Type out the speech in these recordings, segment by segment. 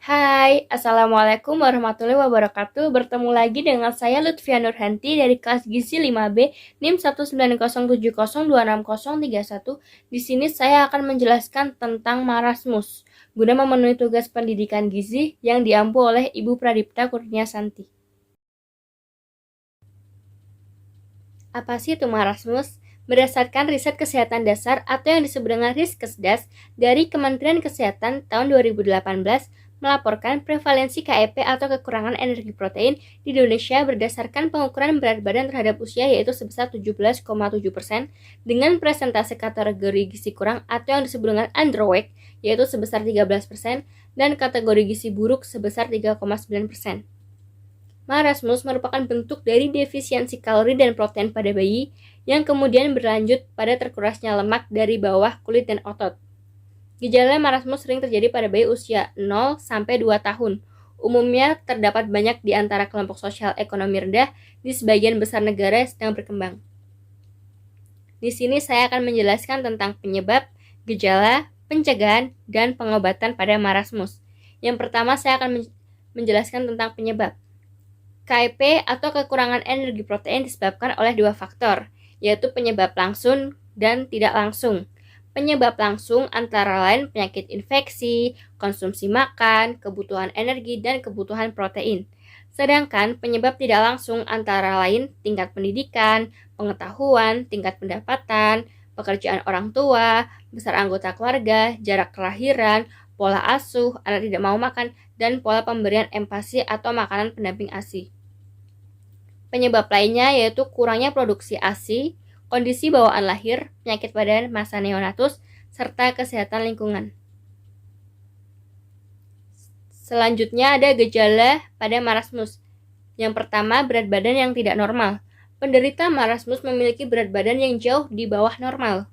Hai, Assalamualaikum warahmatullahi wabarakatuh. Bertemu lagi dengan saya Lutfia Nurhanti dari kelas Gizi 5B NIM 19070260031. Di sini saya akan menjelaskan tentang marasmus guna memenuhi tugas pendidikan gizi yang diampu oleh Ibu Pradipta Kurniasanti. Apa sih itu marasmus? Berdasarkan riset kesehatan dasar atau yang disebut dengan Riskesdas dari Kementerian Kesehatan tahun 2018 melaporkan prevalensi KEP atau kekurangan energi protein di Indonesia berdasarkan pengukuran berat badan terhadap usia yaitu sebesar 17,7% dengan presentase kategori gizi kurang atau yang disebut dengan underweight yaitu sebesar 13% dan kategori gizi buruk sebesar 3,9%. Marasmus merupakan bentuk dari defisiensi kalori dan protein pada bayi yang kemudian berlanjut pada terkurasnya lemak dari bawah kulit dan otot. Gejala marasmus sering terjadi pada bayi usia 0 sampai 2 tahun. Umumnya terdapat banyak di antara kelompok sosial ekonomi rendah di sebagian besar negara yang sedang berkembang. Di sini saya akan menjelaskan tentang penyebab, gejala, pencegahan, dan pengobatan pada marasmus. Yang pertama saya akan menjelaskan tentang penyebab. KEP atau kekurangan energi protein disebabkan oleh dua faktor, yaitu penyebab langsung dan tidak langsung. Penyebab langsung antara lain penyakit infeksi, konsumsi makan, kebutuhan energi, dan kebutuhan protein. Sedangkan penyebab tidak langsung antara lain tingkat pendidikan, pengetahuan, tingkat pendapatan, pekerjaan orang tua, besar anggota keluarga, jarak kelahiran, pola asuh, anak tidak mau makan, dan pola pemberian empasi atau makanan pendamping ASI. Penyebab lainnya yaitu kurangnya produksi ASI, kondisi bawaan lahir, penyakit pada masa neonatus, serta kesehatan lingkungan. Selanjutnya ada gejala pada marasmus. Yang pertama, berat badan yang tidak normal. Penderita marasmus memiliki berat badan yang jauh di bawah normal.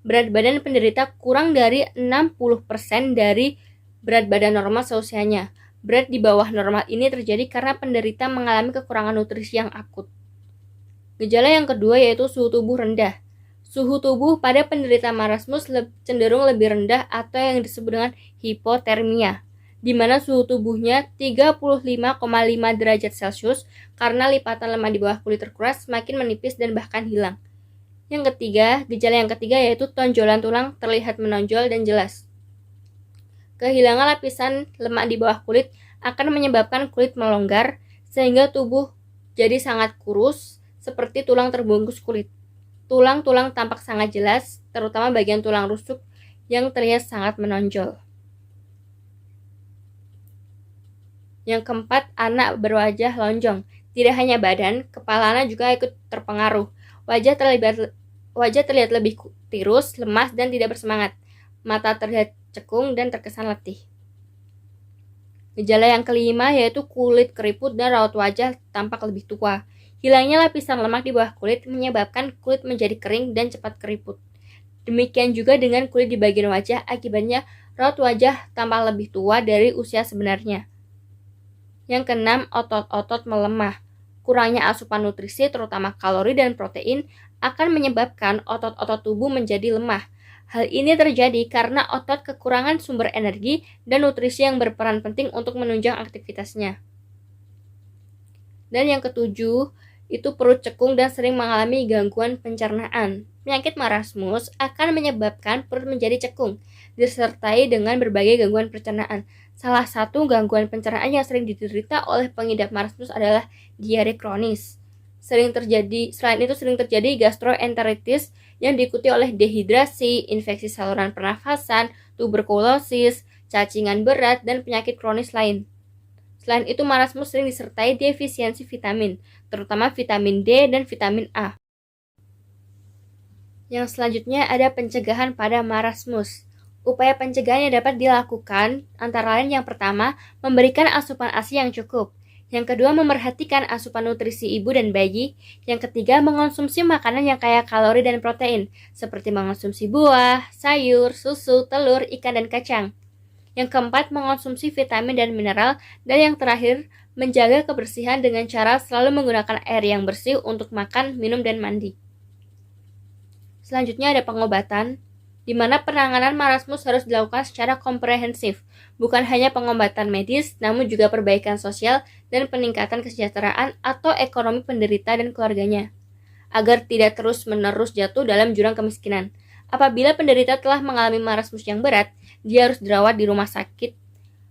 Berat badan penderita kurang dari 60% dari berat badan normal seusianya. Berat di bawah normal ini terjadi karena penderita mengalami kekurangan nutrisi yang akut. Gejala yang kedua yaitu suhu tubuh rendah. Suhu tubuh pada penderita marasmus cenderung lebih rendah atau yang disebut dengan hipotermia, di mana suhu tubuhnya 35,5 derajat Celcius karena lipatan lemak di bawah kulit terkuras semakin menipis dan bahkan hilang. Gejala yang ketiga yaitu tonjolan tulang terlihat menonjol dan jelas. Kehilangan lapisan lemak di bawah kulit akan menyebabkan kulit melonggar sehingga tubuh jadi sangat kurus seperti tulang terbungkus kulit. Tulang-tulang tampak sangat jelas, terutama bagian tulang rusuk yang terlihat sangat menonjol. Yang keempat, anak berwajah lonjong. Tidak hanya badan, kepala anak juga ikut terpengaruh. Wajah terlihat lebih tirus, lemas, dan tidak bersemangat. Mata terlihat cekung dan terkesan letih. Gejala yang kelima yaitu kulit keriput dan raut wajah tampak lebih tua. Hilangnya lapisan lemak di bawah kulit menyebabkan kulit menjadi kering dan cepat keriput. Demikian juga dengan kulit di bagian wajah, akibatnya raut wajah tampak lebih tua dari usia sebenarnya. Yang keenam, otot-otot melemah. Kurangnya asupan nutrisi terutama kalori dan protein akan menyebabkan otot-otot tubuh menjadi lemah. Hal ini terjadi karena otot kekurangan sumber energi dan nutrisi yang berperan penting untuk menunjang aktivitasnya. Dan yang ketujuh, itu perut cekung dan sering mengalami gangguan pencernaan. Penyakit marasmus akan menyebabkan perut menjadi cekung, disertai dengan berbagai gangguan pencernaan. Salah satu gangguan pencernaan yang sering diderita oleh pengidap marasmus adalah diare kronis. Selain itu sering terjadi gastroenteritis yang diikuti oleh dehidrasi, infeksi saluran pernafasan, tuberkulosis, cacingan berat, dan penyakit kronis lain. Selain itu, marasmus sering disertai defisiensi vitamin, terutama vitamin D dan vitamin A. Yang selanjutnya ada pencegahan pada marasmus. Upaya pencegahan yang dapat dilakukan antara lain yang pertama, memberikan asupan ASI yang cukup. Yang kedua, memerhatikan asupan nutrisi ibu dan bayi. Yang ketiga, mengonsumsi makanan yang kaya kalori dan protein, seperti mengonsumsi buah, sayur, susu, telur, ikan, dan kacang. Yang keempat, mengonsumsi vitamin dan mineral. Dan yang terakhir, menjaga kebersihan dengan cara selalu menggunakan air yang bersih untuk makan, minum, dan mandi. Selanjutnya ada pengobatan. di mana penanganan marasmus harus dilakukan secara komprehensif, bukan hanya pengobatan medis, namun juga perbaikan sosial dan peningkatan kesejahteraan atau ekonomi penderita dan keluarganya, agar tidak terus-menerus jatuh dalam jurang kemiskinan. Apabila penderita telah mengalami marasmus yang berat, dia harus dirawat di rumah sakit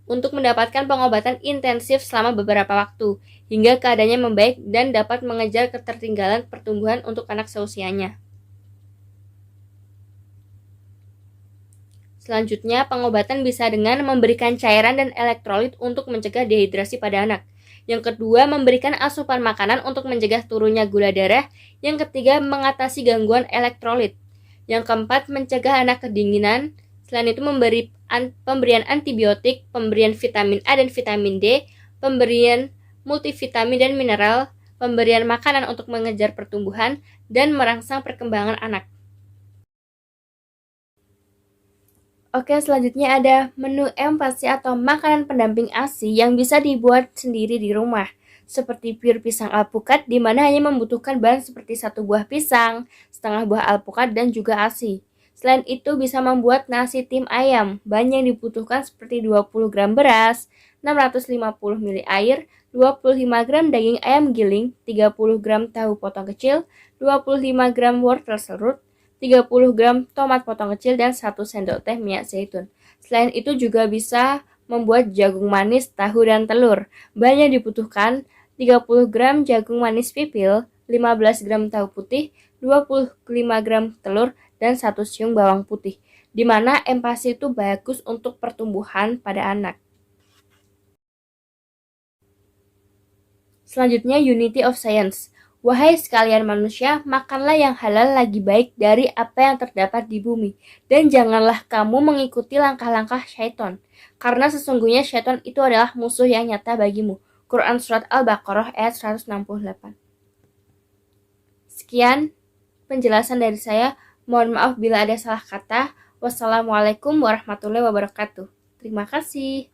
untuk mendapatkan pengobatan intensif selama beberapa waktu, hingga keadaannya membaik dan dapat mengejar ketertinggalan pertumbuhan untuk anak seusianya. Selanjutnya, pengobatan bisa dengan memberikan cairan dan elektrolit untuk mencegah dehidrasi pada anak. Yang kedua, memberikan asupan makanan untuk mencegah turunnya gula darah. Yang ketiga, mengatasi gangguan elektrolit. Yang keempat, mencegah anak kedinginan. Selain itu, pemberian antibiotik, pemberian vitamin A dan vitamin D, pemberian multivitamin dan mineral, pemberian makanan untuk mengejar pertumbuhan, dan merangsang perkembangan anak. Oke, selanjutnya ada menu empasi atau makanan pendamping ASI yang bisa dibuat sendiri di rumah. Seperti pure pisang alpukat, di mana hanya membutuhkan bahan seperti 1 buah pisang, setengah buah alpukat, dan juga ASI. Selain itu, bisa membuat nasi tim ayam. Bahan yang dibutuhkan seperti 20 gram beras, 650 ml air, 25 gram daging ayam giling, 30 gram tahu potong kecil, 25 gram wortel serut, 30 gram tomat potong kecil, dan 1 sendok teh minyak zaitun. Selain itu juga bisa membuat jagung manis, tahu, dan telur. Bahan yang dibutuhkan 30 gram jagung manis pipil, 15 gram tahu putih, 25 gram telur, dan 1 siung bawang putih. Di mana empasi itu bagus untuk pertumbuhan pada anak. Selanjutnya, Unity of Science. Wahai sekalian manusia, makanlah yang halal lagi baik dari apa yang terdapat di bumi, dan janganlah kamu mengikuti langkah-langkah syaitan, karena sesungguhnya syaitan itu adalah musuh yang nyata bagimu. Quran Surat Al-Baqarah ayat 168. Sekian penjelasan dari saya. Mohon maaf bila ada salah kata. Wassalamualaikum warahmatullahi wabarakatuh. Terima kasih.